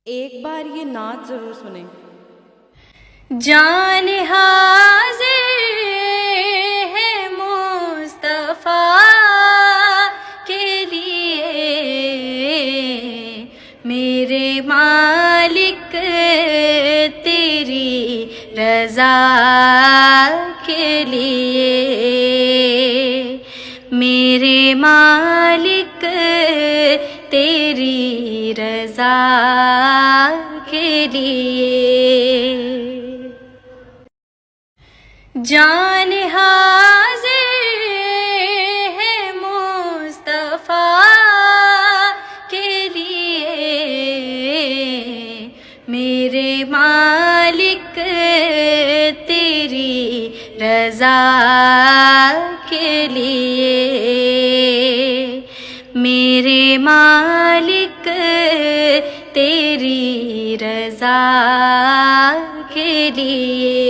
ایک بار یہ نعت ضرور سنیں۔ جان حاضر ہے مصطفیٰ کے لیے، میرے مالک تیری رضا کے لیے، میرے مالک تیری رضا کے لیے۔ جان حاضر ہے مصطفیٰ کے لیے، میرے مالک تیری رضا کے لیے، میرے مالک تیری رضا کے لیے۔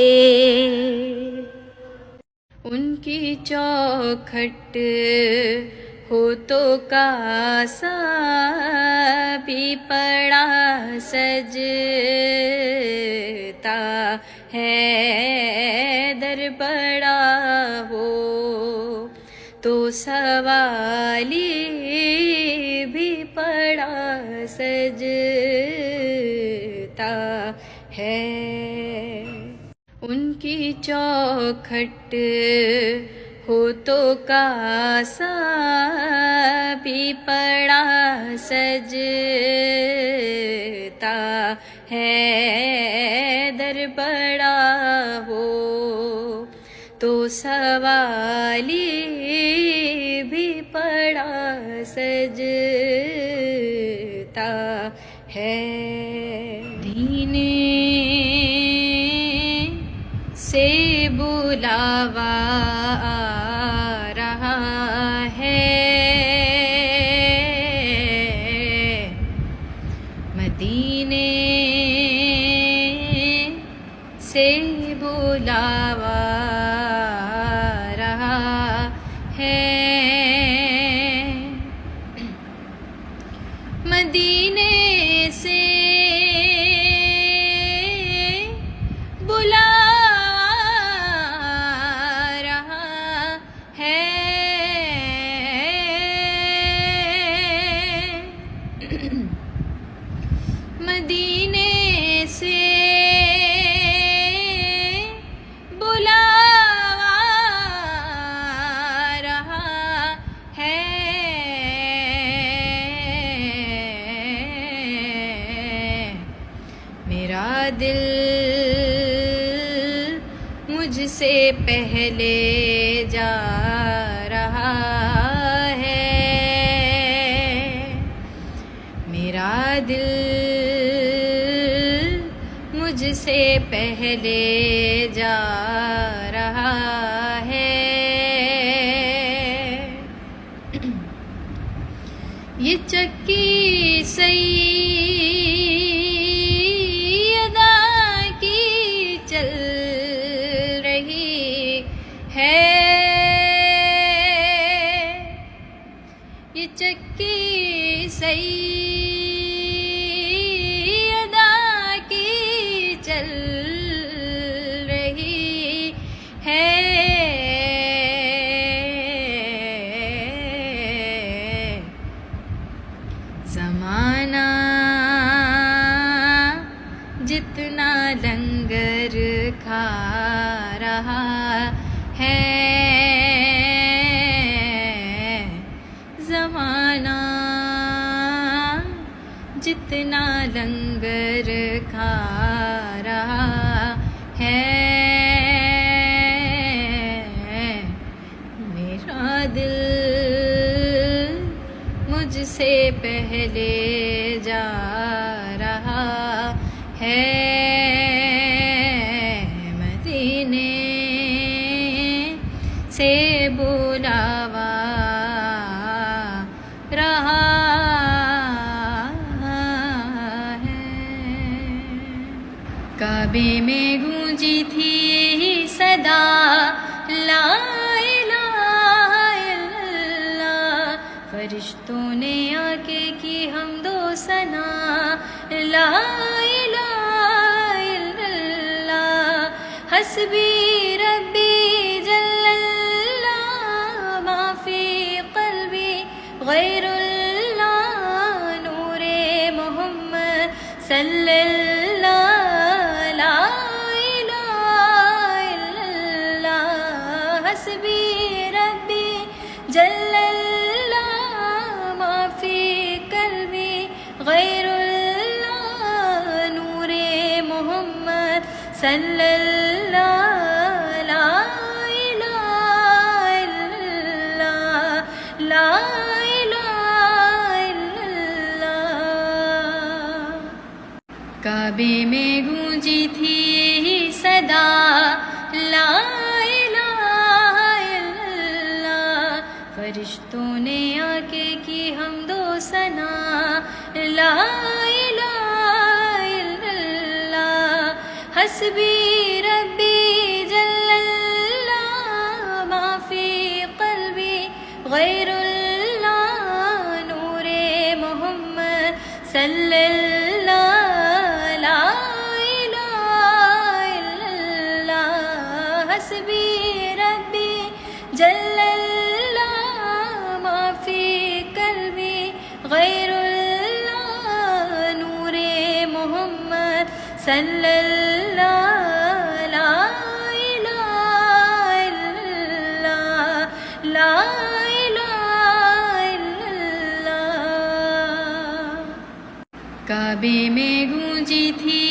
ان کی چوکھٹ ہو تو کاسا بھی پڑا سجتا ہے، در بڑا ہو تو سوالی بھی پڑا سجتا ہے۔ ان کی چوکھٹ ہو تو کاسا بھی پڑا سجتا ہے، در بڑا ہو تو سوالی بھی پڑا سجتا ہے۔ دین سے بلاوا آ رہا ہے، مدینے سے بلاوا آ رہا ہے، مدینے سے مدینے سے بلاوا رہا ہے، میرا دل مجھ سے پہلے جا رہا ہے، میرا دل مجھ سے پہلے جا رہا ہے۔ یہ چکی سیدہ کی چل رہی ہے، یہ چکی سیدہ کی چل رہی ہے، زمانہ جتنا لنگر کھا رہا ہے، زمانہ جتنا لنگر کھا رہا ہے، میرا دل مجھ سے پہلے جا رہا ہے، مدینے سے بلاوا رہا ہے۔ کعبے میں گونجی تھی صدا لا الہ الا اللہ، فرشتوں نے آ کے کی حمد و ثنا، لا الہ الا اللہ حسبی ربی جل اللہ ما فی قلبی غیر اللہ نور محمد صلی اللہ لا الہ الا اللہ حسبی ربی جل اللہ ما فی قلبی غیر اللہ نور محمد صلی اللہ لا الہ الا اللہ لا الہ الا اللہ کعبے میں گونجی تھی صدا لا الہ الا اللہ فرشتوں نے آ کے کی حمد و ثنا لا الہ الا اللہ حسبی ربی جل اللہ ما فی قلبی غیر اللہ نور محمد صلی اللہ لا الہ الا اللہ حسبی ربی جل اللہ ما فی قلبی غیر اللہ نور محمد صلی اللہ لا الہ الا اللہ لا الہ الا اللہ کعبے میں گونجی تھی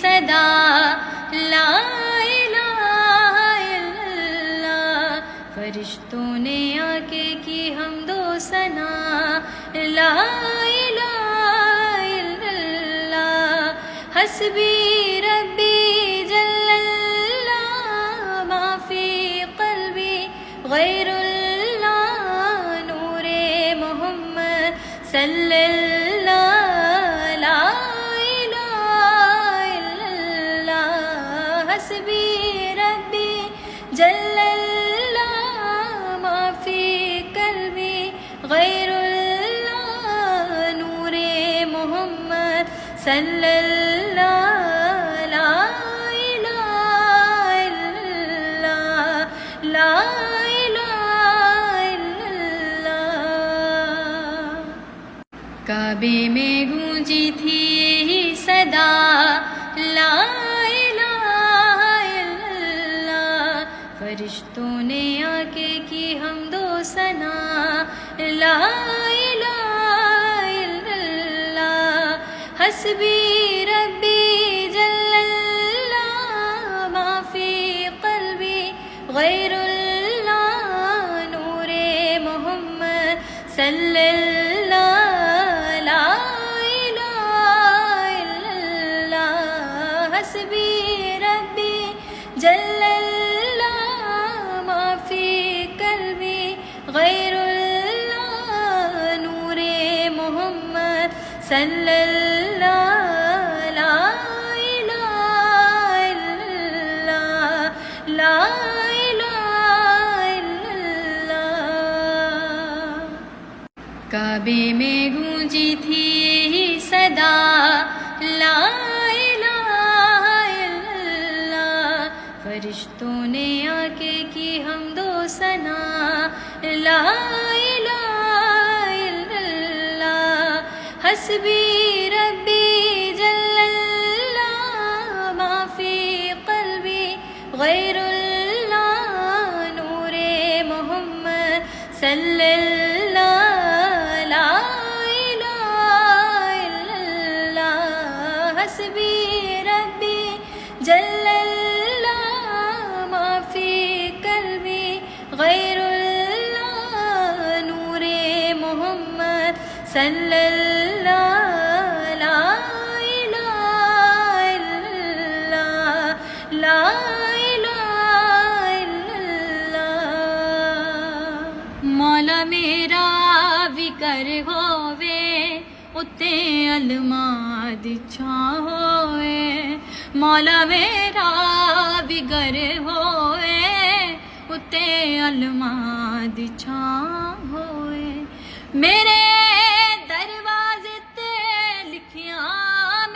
صدا لا الہ الا اللہ فرشتوں نے آ کے کی حمد و ثنا لا الہ الا اللہ حسبی ربی جل اللہ ما فی قلبی غیر اللہ نور محمد صلی اللہ لا الہ الا اللہ حسبی ربی جل اللہ ما فی قلبی غیر اللہ نور محمد صلی اللہ لا الہ الا اللہ لا الہ الا اللہ کعبے میں گونجی تھی صدا لا الہ الا اللہ فرشتوں نے آ کے کی حمد و ثنا لا الہ الا اللہ حسبی ربی جل اللہ ما فی قلبی غیر اللہ نور محمد صلی اللہ لا الہ الا اللہ حسبی ربی جل اللہ ما فی قلبی غیر اللہ نور محمد صلی اللہ لا الہ الا اللہ لا الہ الا اللہ کعبے میں گونجی تھی صدا لا الہ الا اللہ فرشتوں نے آ کے کی حمد و ثنا لا الہ الا اللہ حسبی ربی جل اللہ ما فی قلبی غیر اللہ نور محمد صلی اللہ لا الہ الا اللہ حسبی ربی جل اللہ ما فی قلبی غیر اللہ نور محمد صلی اللہ لا الہ الا اللہ لا الہ الا اللہ مولا میرا وکر ہووے اتے علماد چھا ہوئے مولا میرا وکر ہوئے اتے علماد چھا ہوئے میرے دروازے تے لکھیاں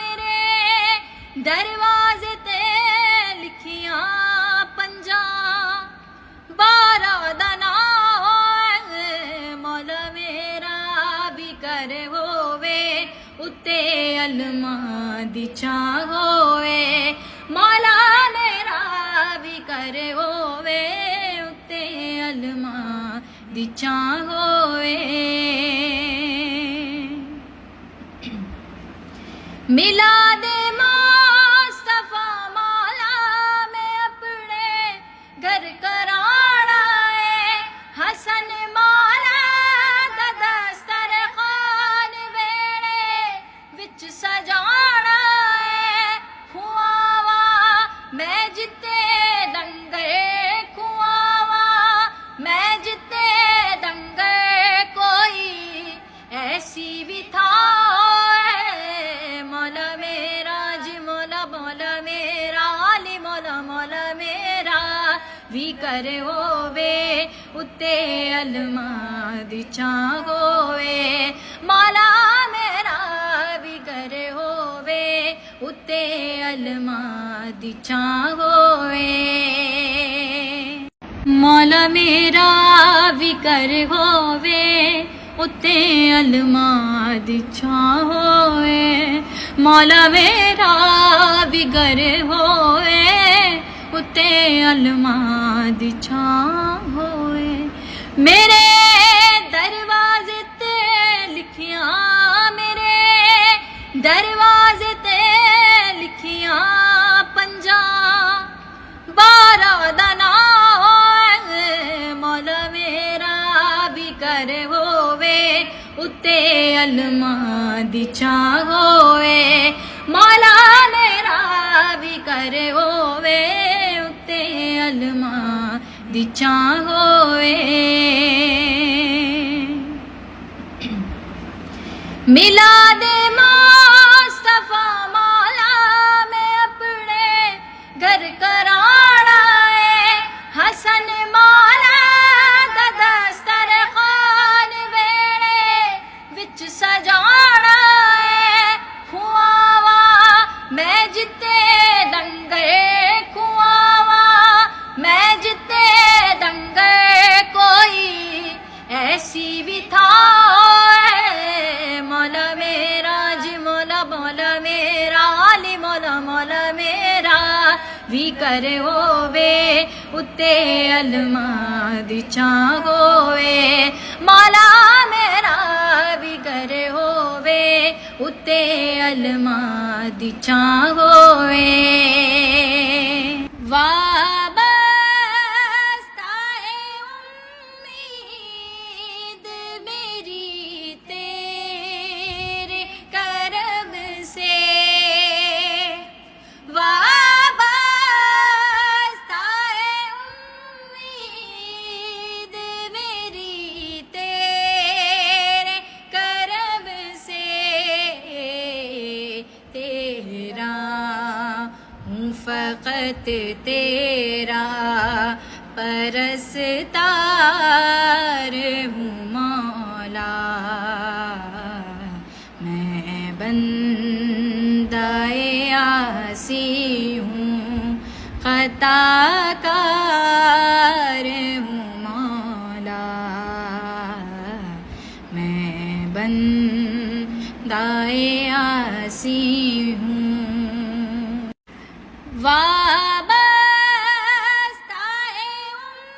دروازے تے لکھیاں پنجا بارہ دنا ہوئے مولا میرا بھی کر ہووے اتے علماء دی چاہ ہوئے مولا میرا بھی کر ہووے اتے علماء دی چاہ ہوئے میلاد مصطفیٰ مولا میں اپنے گھر کرانا ہے حسن مولا دا دسترخوان ویڑے وچ سجانا ہے کھواوا میں جتے ڈنگر کھواوا میں جتے ڈنگر کوئی ایسی بھی تھا مولا میرا جی مولا مولا میرا علی مولا مولا میرا بھی کر ہووے اتے علماء دی چاہ ہووے مولا میرا بھی کر ہووے اتے علماء دی چاہ ہووے مولا میرا بھی کر ہووے اتے علماء دی چاہ ہوئے مولا میرا بھی گر ہوئے اتے علماء دی چاہ ہوئے میرے دروازے تے لکھیاں میرے دروازے تے لکھیاں پنجا بارہ دنا ہوئے مولا میرا بھی کر ہووے اتے علماء دی چاہ ہوئے مولا میرا بھی کر ہووے اتے علماء دی چاہ ہوئے میلاد مصطفیٰ مولا میں اپنے گھر کرانا ہے حسن مولا دا دسترخوان ویڑے وچ سجانا ہے کھواوا میں جتے ڈنگر کھواوا میں جتے ڈنگر کوئی ایسی بھی تھا مولا میرا جی مولا مولا میرا علی مولا مولا میرا بھی کر ہووے اتے علماء دی چاہ ہووے مولا میرا بھی کر ہووے اتے علماء دی چاہ ہووے وابستہ ہے امید میری تیرے کرم سے وابستہ ہے امید میری تیرے کرم سے تیرا ہوں فقط تیرا پرستار ہوں مولا میں بندہ عاصی ہوں خطا کار ہوں مولا میں بندہ عاصی ہوں وابستہ ہے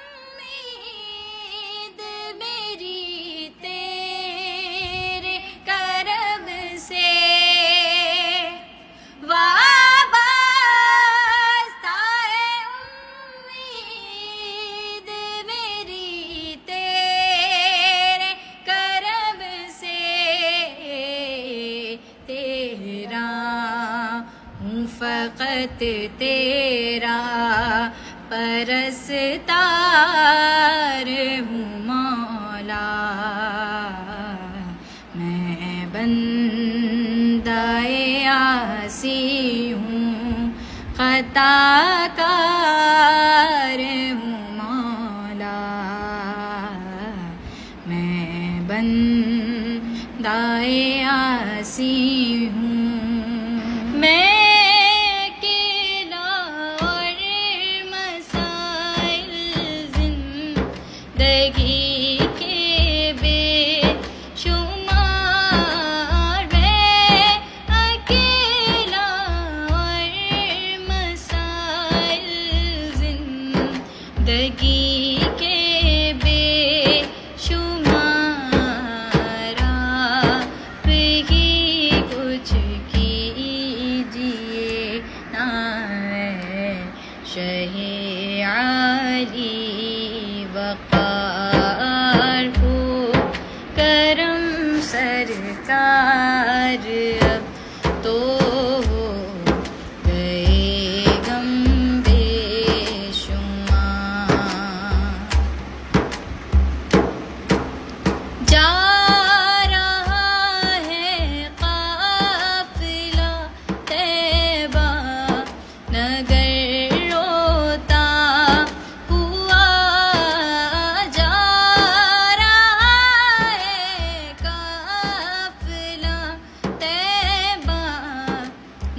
امید میری تیرے کرم سے وابستہ ہے امید میری تیرے کرم سے تیرا ہوں فقط تیرا پرستار ہوں مولا میں بندہ عاصی ہوں خطا کار ہوں مولا میں بندہ عاصی ہوں میں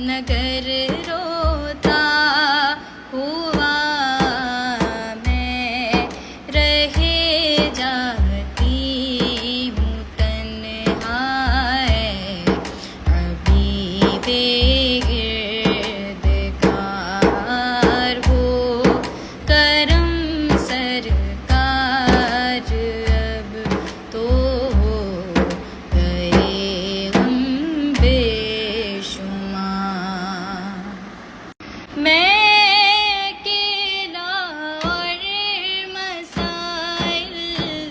نگر روتا ہوا میں رہ جاتی ہوں تنہا ہے ابھی بے گردگار ہو کرم سرکار اب تو ہو گئے غم بے شمار میں اکیلا اور مسائل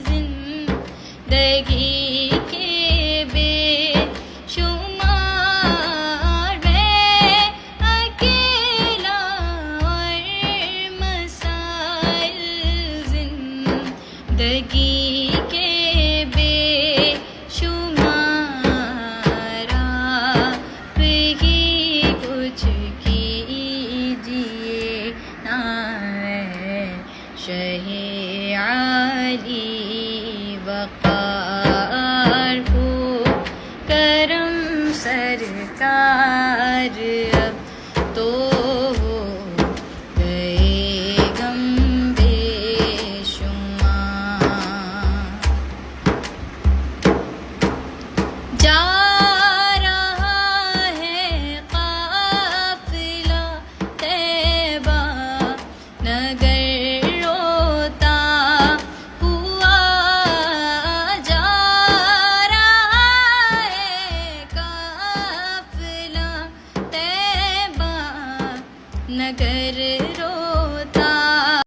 زندگی کے بے شمار میں اکیلا اور مسائل زندگی کے بے شمار آپ ہی کچھ کیجیے نا شہ عالی وقار ہو کرم سرکار اب تو ہو گئے غم بے شمار جا رہا ہے قافلہ طیبہ نگر روتا ہوا جا رہا ہے قافلہ طیبہ نگر روتا